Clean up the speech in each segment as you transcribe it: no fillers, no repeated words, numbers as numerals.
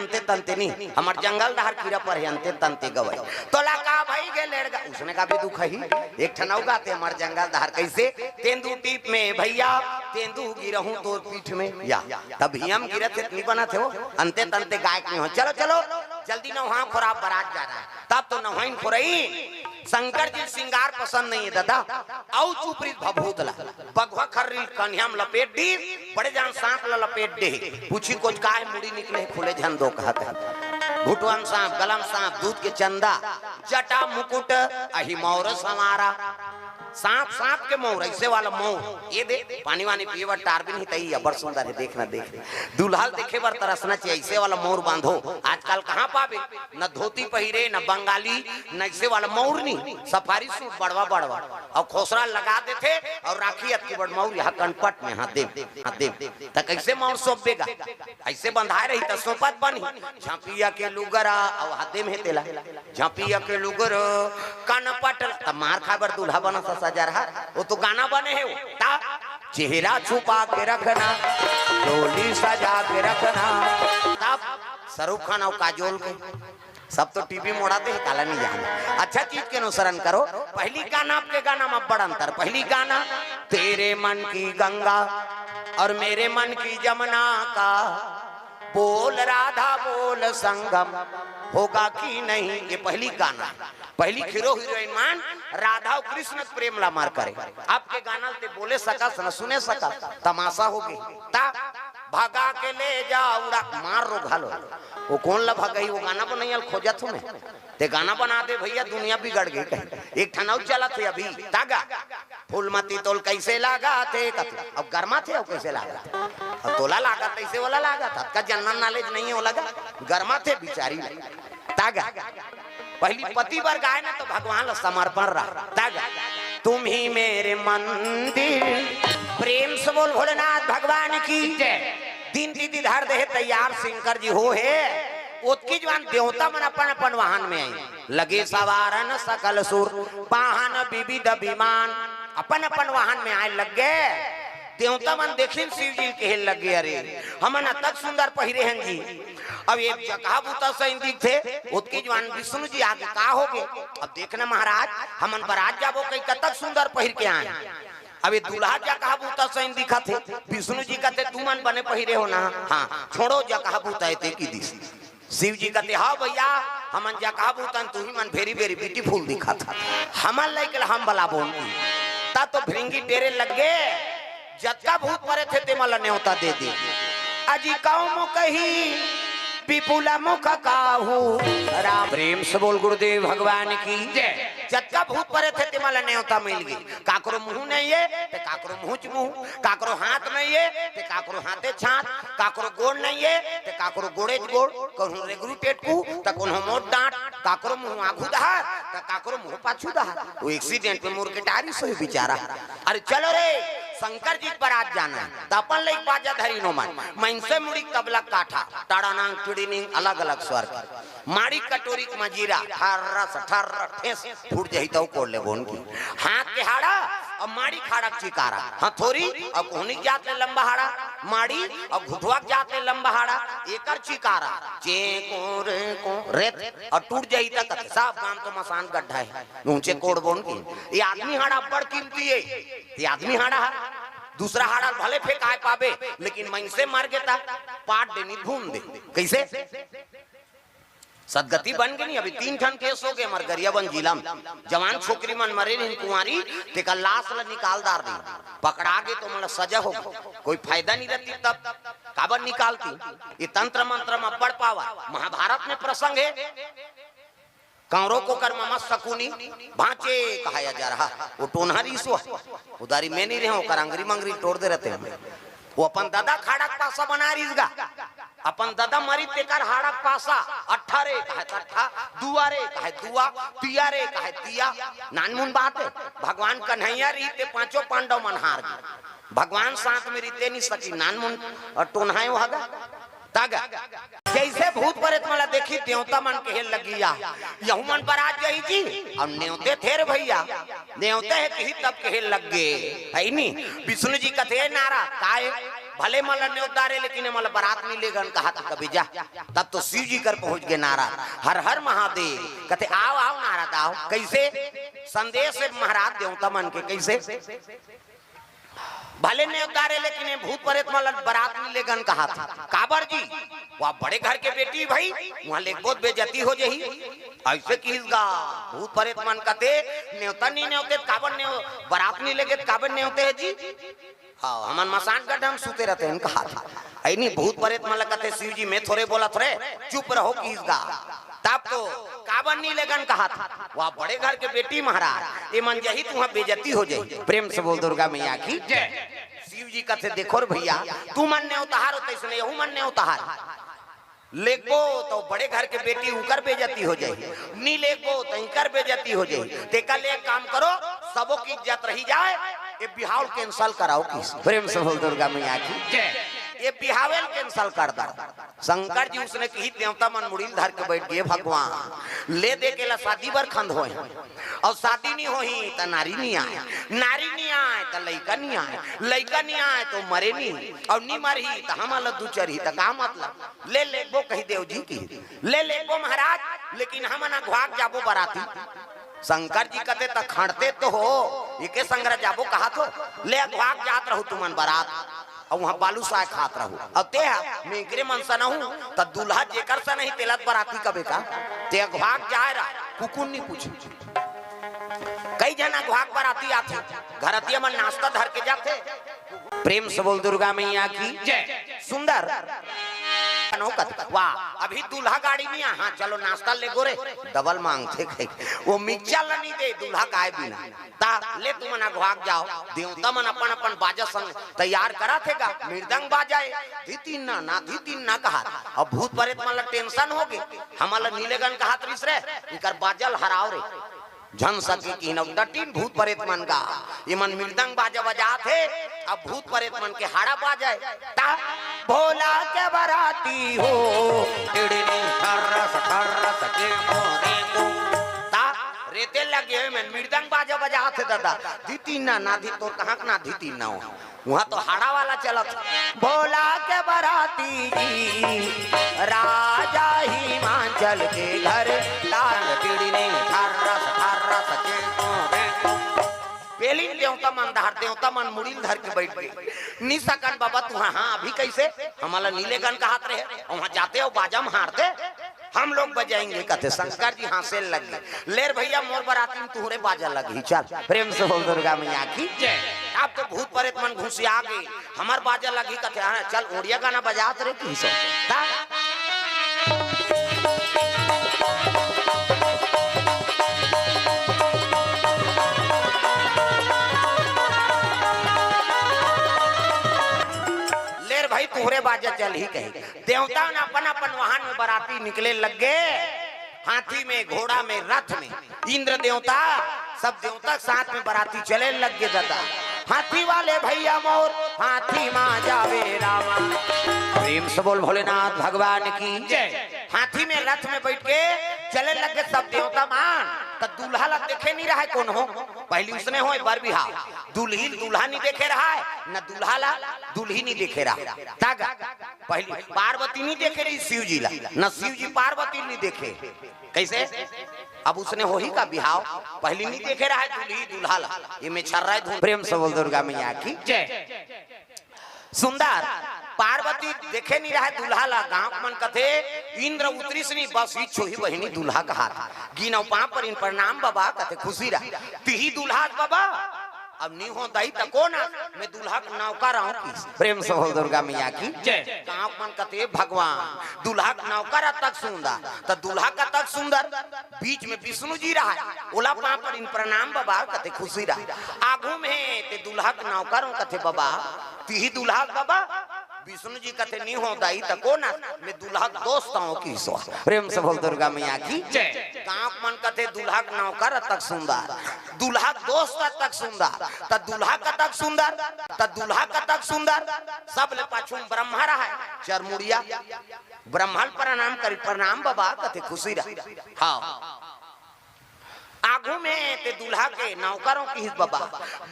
अंते तंते नहीं हमार जंगल दहर कीड़ा पर अंते तंते गवाई तो लगा भाई गे लेड़गा उसने का भी दुख ही एक ठनौ गाते हमार जंगल दहर कैसे तेंदू टीप में भैया तेंदू गिरहूं तोर पीठ में या तभी हम गिरत थे नहीं बना थे वो अंते तंते गायक नहीं हो चलो चलो जल्दी ना वहां खोरा बारात जा रहा है तब तो नहाइन खोरई शंकर जी श्रृंगार पसंद नहीं है दादा औ चुपरी भभूतला बगवा खर्री कन्याम लपेट दी बड़े जान सांप ला लपेट दे पूछी कुछ काहे मुड़ी निकले खुले झन दो कहत घुटवन सांप गलम सांप दूध के चंदा जटा मुकुट अहि मौरस हमारा सांप सांप के मोर ऐसे वाला मोर ये दे पानी वानी पिए बर टार भी नहीं तई बड़ सुंदर है देखना देख दुल्हल देखे बर तरसना चाहिए ऐसे वाला मोर बांधो आजकल कहाँ पावे न धोती पहिरे न बंगाली न ऐसे वाला मोर नहीं सफारी सूट बड़वा बड़वा और खोसरा लगा देते और राखी अत की बड़ मोर यहाँ कनपट में हाथ दे तो कैसे मोर सौंपेगा ऐसे बंधाए रही तो सोपत बनी झांपिया के लुगरा और हाथे में तेला झांपिया के लुगर कनपट तब मार खा बर दूल्हा बना सजा रहा वो तो गाना बने है वो चेहरा छुपा के रखना डोली सजा के रखना तब शाहरुख खान और काजोल के सब तो टीवी मोड़ाते हैं काला नहीं जाना अच्छा चीज के अनुसरण करो पहली गाना आपके गाना में बड़ा अंतर पहली गाना तेरे मन की गंगा और मेरे मन की जमुना का बोल राधा बोल संगम होगा कि नहीं ये पहली गाना पहली हीरो हीरोइन मान राधा और कृष्ण प्रेम ला मार करे आपके गाना ते बोले सका न सुने सका तमाशा होगी ता भागा के ले जा उड़ा मार रो घालो वो कौन ला भागई वो गाना बनाई खोजा तू में ते गाना बना दे भैया दुनिया बिगड़ गई एक ठनाउ चला थे अभी तागा फूलमती तोल कैसे लागा थे अब गर्मा थे अब कैसे लागा अब तोला लागा तैसे वाला लागा था का जनरल नॉलेज नहीं हो लगा गर्मा थे बिचारी तागा पहली पति वर्ग आए ना तो भगवान ला समर्पण रहा तागा तुम ही मेरे मंदिर प्रेम से बोल भोलेनाथ भगवान की दिन दीदी धार दे तैयार शंकर जी हो है उसकी जवान देवता मन अपन अपन वाहन में आई लगे सवारन सकल सुर वाहन विविध विमान अपन अपन वाहन में आए लग गए देवता मन देखिन शिव जी के लग गए अरे हमन तक सुंदर पहिरे हैं जी अब एक जगह बूता सही थे उसकी जवान विष्णु जी आगे का हो गए अब देखना महाराज हमन बरात जाबो कई कतक सुंदर पहिर के आए अब ये दूल्हा जगह बूता सही दिखा थे विष्णु जी कहते तू मन बने पहिरे हो ना हाँ छोड़ो जगह बूता की दिश शिव जी कहते हाँ भैया हमन जगह बूतन तू ही मन वेरी वेरी ब्यूटीफुल दिखा था हमन लाइक हम बला बोल ता तो भिंगी टेरे लग गए जत्ता भूत परे थे ते मला न्योता दे दे अजी काऊ कही विपुला मुख काहू राम प्रेम से बोल गुरुदेव भगवान की जय जत्ता भूत परे थे तिमला न्योता मिल गई काकरो मुंह नहीं है ते काकरो मुंह काकरो हाथ नहीं है ते काकरो हाथे छात काकरो गोड़ नहीं है ते काकरो गोड़े गोड़ कहूं रेगरू टेटकू त कोन्हो मोट डांट काकरो मुंह आगू दहार त काकरो मुंह पाछू दहार वो एक्सीडेंट में मुर्गे टारी सोई बेचारा अरे चलो रे शंकर जी पर आज जाना है तो अपन ले बाजा धरी नो मन से मुड़ी तबला काठा टाड़ा नांग टुड़ी अलग अलग स्वर माड़ी कटोरी मजीरा ठेस फूट जाई तो कोड़ ले बोन की हाथ के हाड़ा और माड़ी खाड़क चिकारा हथोरी और कोहनी जाते लंबा हाड़ा माड़ी और घुटवा जाते लंबा हाड़ा एकर चिकारा चे को रेत और टूट जाई तक सब काम तो मसान गड्ढा है ऊंचे कोड़ बोन की ये आदमी हाड़ा बड़ कीमती है ये आदमी हाड़ा दूसरा हाड़ा भले फेंकाए पावे लेकिन मन से मर गया पाट देनी भून दे कैसे सदगति बन गई अभी 3 ठन केस हो गए हमारे गरियाबंद जिला में जवान छोकरी मन मरे नहीं कुंवारी तेका लाश ला निकालदार दी पकड़ा गए तो मतलब सजा हो कोई फायदा नहीं रहती तब काबर निकालती ये तंत्र मंत्र में पढ़ पावा महाभारत में प्रसंग है कांवरों को कर ममा सकुनी भांचे कहाया जा रहा वो टोनहरी सो उदारी में नहीं रहे कर अंगरी मंगरी तोड़ दे रहते हैं वो अपन दादा खाड़क पासा बना रिजगा अपन दादा मरी तेकर हाड़क पासा 18 कहे अट्ठा दुआरे कहे दुआ तियारे कहे तिया नानमुन बात है भगवान कन्हैया रीते पांचों पांडव मन हार गए भगवान साथ में रीते नहीं सकी नानमुन और टोनहाए होगा तागा जैसे भूत प्रेत मला देखी देवता मन के लगिया यहू मन पर आज जाई जी और नेवते थे रे भैया नेवते है कि तब के लग गए है नी विष्णु जी कथे नारा काय भले मला न्योतारे लेकिन मला बारात नहीं लेगन कहा था कभी जा। तब तो शिव जी कर पहुंच गए नाराज, हर हर महादेव कहते आओ आओ नारद आओ। कैसे संदेश से महाराज देवता मन के कैसे भले ने उतारे लेकिन भूत प्रेत वाला बारात नहीं लेगन कहा था। काबर जी वह बड़े घर के बेटी भाई वहां ले बहुत बेइज्जती हो जाही ऐसे किसगा भूत प्रेत मन कहते न्योता नहीं न्योते काबर ने बारात नहीं लेगे काबर ने होते है जी। हाँ हमन मसान गड्ढा हम सूते रहते हैं कहा था ऐ नहीं भूत प्रेत मन कहते शिव जी मैं थोड़े बोला थोड़े चुप रहो किसगा। तब तो काबर नहीं लेगन कहा था वह बड़े घर के बेटी महाराज ये मन यही तुम्हारा बेइज्जती हो जाए। प्रेम से बोल दुर्गा मैया की जय। शिव जी कहते देखो भैया तू मन ने उतार होते इसने यहू मन ने उतार लेको तो बड़े घर के बेटी उकर बेइज्जती हो जाए नी लेको तो इनकर बेइज्जती हो जाए। तेका ले काम करो सबों की इज्जत रही जाए ये बिहाव कैंसल कराओ किस। प्रेम से बोल दुर्गा मैया की जय। ये बिहावेल कैंसल कर दो। शंकर जी उसने कही देवता मन मुड़ील धर के बैठ गए भगवान ले दे के ला शादी बर खंड होए और शादी नहीं होही तो नारी नहीं आए नारी नहीं आए तो लड़का नहीं आए लड़का नहीं आए तो मरे नहीं और नहीं मरी तो हम अलग दूचरी तो का मतलब ले लेबो कही देव जी की ले लेबो महाराज लेकिन हम ना घाक जाबो बराती। शंकर जी कहते तक खड़ते तो हो ये संग्रह जाबो कहा तो ले घाक जात रहो तुमन बारात और वहाँ बालू साय खात रहू अब ते मेकरे मनसा न हूँ तो दूल्हा जेकर सा नहीं तेलत बराती कबे का ते घाक जाए रहा कुकुन नहीं पूछे कई जना घाक बराती आते घरतिया मन नाश्ता धर के जाते। प्रेम से बोल दुर्गा मैया की जय। सुंदर वाह अभी दूल्हा गाड़ी में हाँ चलो नाश्ता ले गोरे डबल मांगते वो मिर्चा नहीं दे दूल्हा काय बिना ता ले तुम ना घाक जाओ देवता मन अपन अपन बाजा संग तैयार करा थेगा मृदंग बाजाए धीतीन ना कहा अब भूत प्रेत मन टेंशन हो गए हमारा नीलेगन कहा त्रिस रे इकर बाजल हराव रे झन सके की नवदटीन भूत प्रेत मन का ये मन मृदंग बाजा बजा थे अब भूत प्रेत मन के हाड़ा बाजाए ता भोला के बराती हो टिड़नी ठर्रस ठर्रस के मोरे को ता रेते लगे में मृदंग बाजा बजा थे दादा धीती ना धी तो कहां ना धीती ना हो वहां तो हाड़ा वाला चलत भोला के बराती जी राजा हिमाचल के घर लाल टिड़नी ठर्रस ठर्रस के मोरे को पेली देवता मन धार देवता मन मुड़ील धर के बैठ गए नी सकन बाबा तू हाँ अभी कैसे हमारा नीलेगन का हाथ रहे वहां जाते हो बाजा हारते हम लोग बजाएंगे कहते शंकर जी हासे लग गए लेर भैया मोर बराती में तुहरे बाजा लगी चल। प्रेम से बोल दुर्गा मैया की जय। अब तो भूत प्रेत मन घुसी आ गई हमार बाजा लगी कहते चल ओडिया गाना बजाते रहे की भाई तुहरे बाजा चल ही कहे देवता ने अपन अपन वाहन में बराती निकले लग गए हाथी में घोड़ा में रथ में इंद्र देवता सब देवता साथ में बराती चले लग गए दादा हाथी वाले भैया मोर हाथी मां जावे रामा। प्रेम से बोल भोलेनाथ भगवान की जय। हाथी में रथ में बैठ के चले लग गए सब देवता मान तो दूल्हा ला देखे नहीं रहा है कौन हो पहले उसने हो बर बिहा दूल्ही दूल्हा नहीं देखे रहा है न दूल्हा ला दूल्ही नहीं देखे रहा तक पहले पार्वती नहीं देखे रही शिव जी ला न शिव जी पार्वती नहीं देखे कैसे अब उसने हो ही का बिहाव पहले नहीं देखे रहा है दूल्ही दूल्हा ला ये में छर रहा है। प्रेम से बोल दुर्गा मैया की जय। सुंदर पार्वती देखे नहीं रहा दूल्हा ला गांव मन कथे इंद्र उतरी से नहीं बस ही छोही बहिनी दूल्हा का हाथ गिनौ पांव पर इन प्रणाम बाबा कथे खुशी रहा तिही दूल्हा बाबा अब नहीं हो दही तक ना मैं दूल्हा का नौकर रहूं की। प्रेम से बोल दुर्गा मैया की जय। गांव मन कथे भगवान दूल्हा का नौकर तक सुंदर तो दूल्हा का तक सुंदर बीच में विष्णु जी रहा ओला पांव पर इन प्रणाम बाबा कथे खुशी रहा आगू में ते दूल्हा का नौकर कथे बाबा तिही दूल्हा बाबा विष्णु जी कहते नहीं हो दाई तको ना मैं दूल्हा दोस्त हूँ की सो। प्रेम से बोल दुर्गा मैया की जय। गांव मन कहते दूल्हा का नौकर तक सुंदर दूल्हा दोस्त तक सुंदर त दूल्हा का तक सुंदर त दूल्हा का तक सुंदर सब ले पाछू ब्रह्मा रहा है चरमुड़िया ब्रह्मण प्रणाम करी प्रणाम बाबा कहते खुशी रहा हाँ आगू में ते दूल्हा के नौकरों की हित बाबा,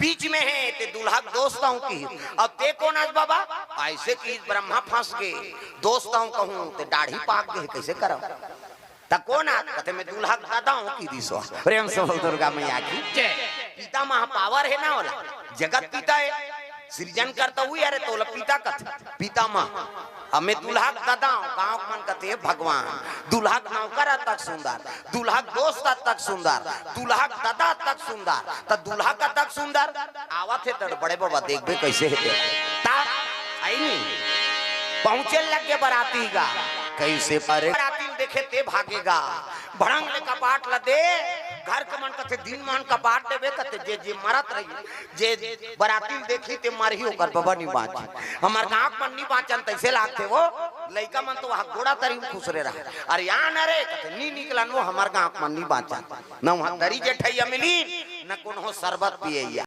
बीच में है ते दूल्हा दोस्तों की हित। अब ते कौन आज बाबा? ऐसे की ब्रह्मा फंस गए, दोस्तों कहूं ते दाढ़ी पाक गए, कैसे करो तक कौन आज कहते मैं दूल्हा दादाओं की दिशा प्रेम से बोल दुर्गा मैया की जय। पिता महापावर है ना वाला जगत पिता है, सृजन करता हुई अरे तोला पिता कथ पिता माँ हमें दूल्हा दादा गांव मन कथे भगवान, दूल्हा नौकर तक सुंदर, दूल्हा दोस्त तक सुंदर, दूल्हा दादा तक सुंदर, तो दूल्हा का तक सुंदर आवत है तो बड़े बाबा देखबे कैसे है ता आई नहीं पहुंचे लगे बराती का कैसे परे बराती देखे ते भागेगा भड़ंग ले कपाट ल दे घर के मन कथे दिन मान कपाट देवे कथे जे जे मरत रही जे बराती देखी ते मरही ओकर बाबा नहीं बाची हमर गांव मन नहीं बाचन तैसे लागते वो लइका मन तो वहां घोड़ा तरी खुसरे रहा अरे या न रे कथे नी निकलन वो हमर गांव मन नहीं बाचन न वहां तरी जे ठैया मिली न कोनो शरबत पिए।